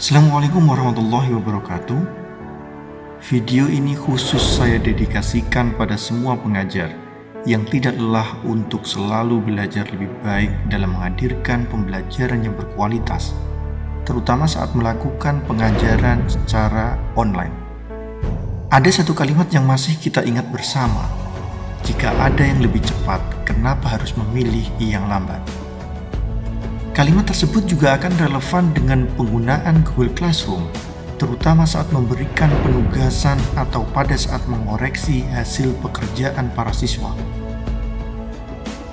Assalamualaikum warahmatullahi wabarakatuh. Video ini khusus saya dedikasikan pada semua pengajar yang tidak lelah untuk selalu belajar lebih baik dalam menghadirkan pembelajaran yang berkualitas, terutama saat melakukan pengajaran secara online. Ada satu kalimat yang masih kita ingat bersama, jika ada yang lebih cepat, kenapa harus memilih yang lambat? Kalimat tersebut juga akan relevan dengan penggunaan Google Classroom, terutama saat memberikan penugasan atau pada saat mengoreksi hasil pekerjaan para siswa.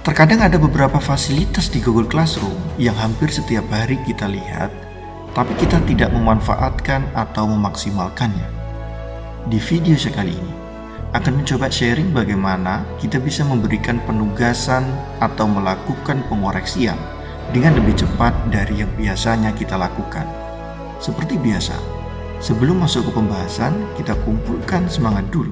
Terkadang ada beberapa fasilitas di Google Classroom yang hampir setiap hari kita lihat, tapi kita tidak memanfaatkan atau memaksimalkannya. Di video saya kali ini, akan mencoba sharing bagaimana kita bisa memberikan penugasan atau melakukan pengoreksian dengan lebih cepat dari yang biasanya kita lakukan. Seperti biasa, sebelum masuk ke pembahasan, kita kumpulkan semangat dulu.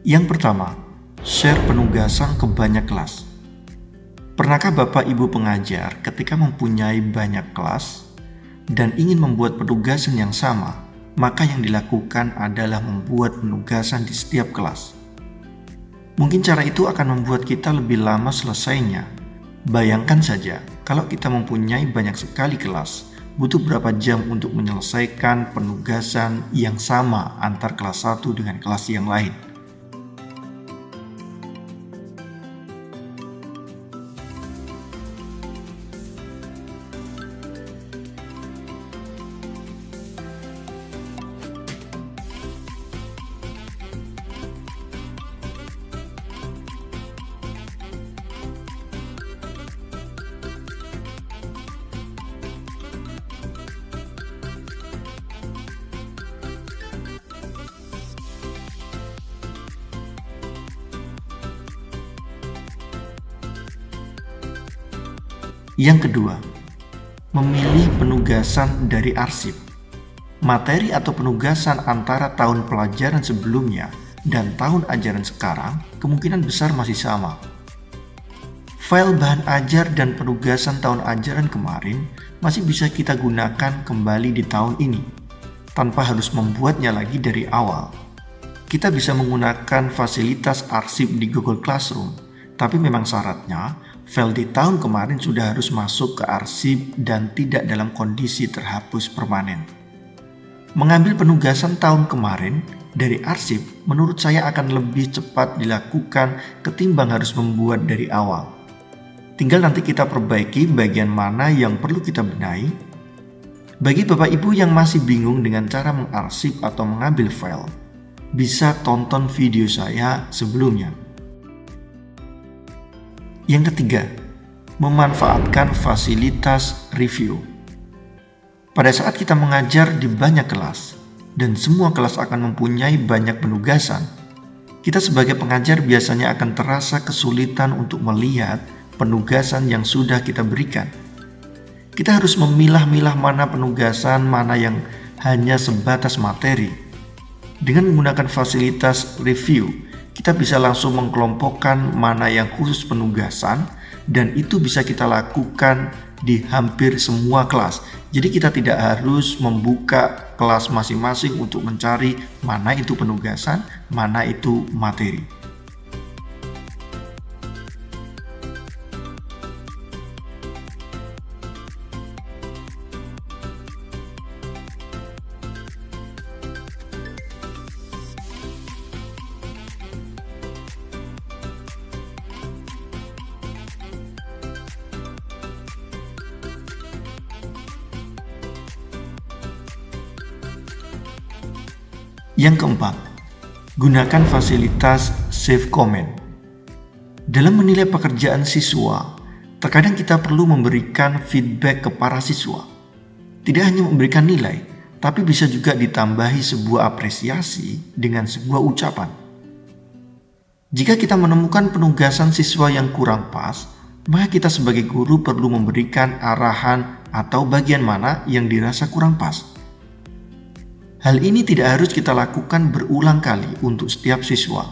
Yang pertama, share penugasan ke banyak kelas. Pernahkah Bapak Ibu pengajar ketika mempunyai banyak kelas dan ingin membuat penugasan yang sama, maka yang dilakukan adalah membuat penugasan di setiap kelas. Mungkin cara itu akan membuat kita lebih lama selesainya. Bayangkan saja, kalau kita mempunyai banyak sekali kelas, butuh berapa jam untuk menyelesaikan penugasan yang sama antar kelas satu dengan kelas yang lain. Yang kedua, memilih penugasan dari arsip. Materi atau penugasan antara tahun pelajaran sebelumnya dan tahun ajaran sekarang kemungkinan besar masih sama. File bahan ajar dan penugasan tahun ajaran kemarin masih bisa kita gunakan kembali di tahun ini, tanpa harus membuatnya lagi dari awal. Kita bisa menggunakan fasilitas arsip di Google Classroom, tapi memang syaratnya file di tahun kemarin sudah harus masuk ke arsip dan tidak dalam kondisi terhapus permanen. Mengambil penugasan tahun kemarin dari arsip menurut saya akan lebih cepat dilakukan ketimbang harus membuat dari awal. Tinggal nanti kita perbaiki bagian mana yang perlu kita benahi. Bagi Bapak Ibu yang masih bingung dengan cara mengarsip atau mengambil file, bisa tonton video saya sebelumnya. Yang ketiga, memanfaatkan fasilitas review. Pada saat kita mengajar di banyak kelas, dan semua kelas akan mempunyai banyak penugasan, kita sebagai pengajar biasanya akan terasa kesulitan untuk melihat penugasan yang sudah kita berikan. Kita harus memilah-milah mana penugasan, mana yang hanya sebatas materi. Dengan menggunakan fasilitas review, kita bisa langsung mengkelompokkan mana yang khusus penugasan dan itu bisa kita lakukan di hampir semua kelas. Jadi kita tidak harus membuka kelas masing-masing untuk mencari mana itu penugasan, mana itu materi. Yang keempat, gunakan fasilitas save comment. Dalam menilai pekerjaan siswa, terkadang kita perlu memberikan feedback ke para siswa. Tidak hanya memberikan nilai, tapi bisa juga ditambahi sebuah apresiasi dengan sebuah ucapan. Jika kita menemukan penugasan siswa yang kurang pas, maka kita sebagai guru perlu memberikan arahan atau bagian mana yang dirasa kurang pas. Hal ini tidak harus kita lakukan berulang kali untuk setiap siswa.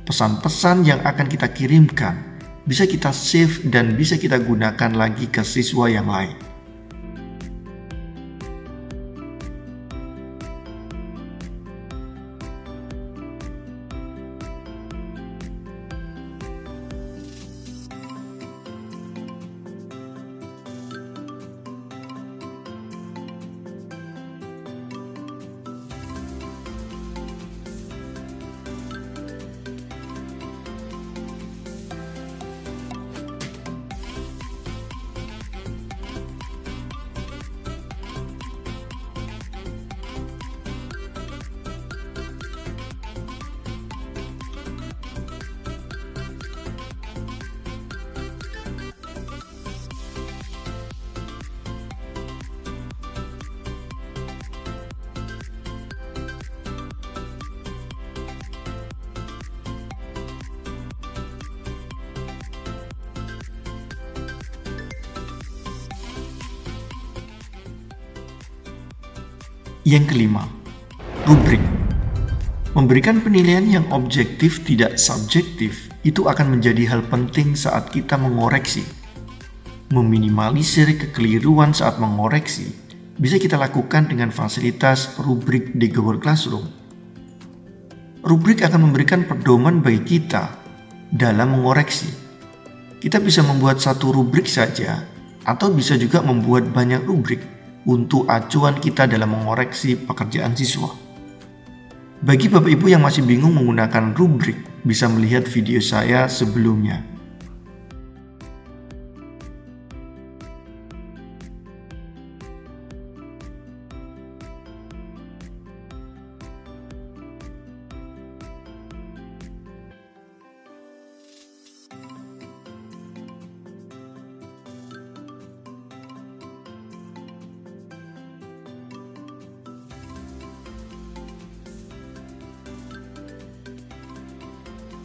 Pesan-pesan yang akan kita kirimkan bisa kita save dan bisa kita gunakan lagi ke siswa yang lain. Yang kelima, rubrik. Memberikan penilaian yang objektif tidak subjektif itu akan menjadi hal penting saat kita mengoreksi. Meminimalisir kekeliruan saat mengoreksi bisa kita lakukan dengan fasilitas rubrik di Google Classroom. Rubrik akan memberikan pedoman bagi kita dalam mengoreksi. Kita bisa membuat satu rubrik saja atau bisa juga membuat banyak rubrik untuk acuan kita dalam mengoreksi pekerjaan siswa. Bagi Bapak Ibu yang masih bingung menggunakan rubrik, bisa melihat video saya sebelumnya.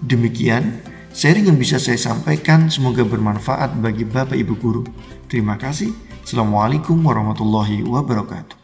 Demikian sharing yang bisa saya sampaikan, semoga bermanfaat bagi Bapak Ibu guru. Terima kasih. Assalamualaikum warahmatullahi wabarakatuh.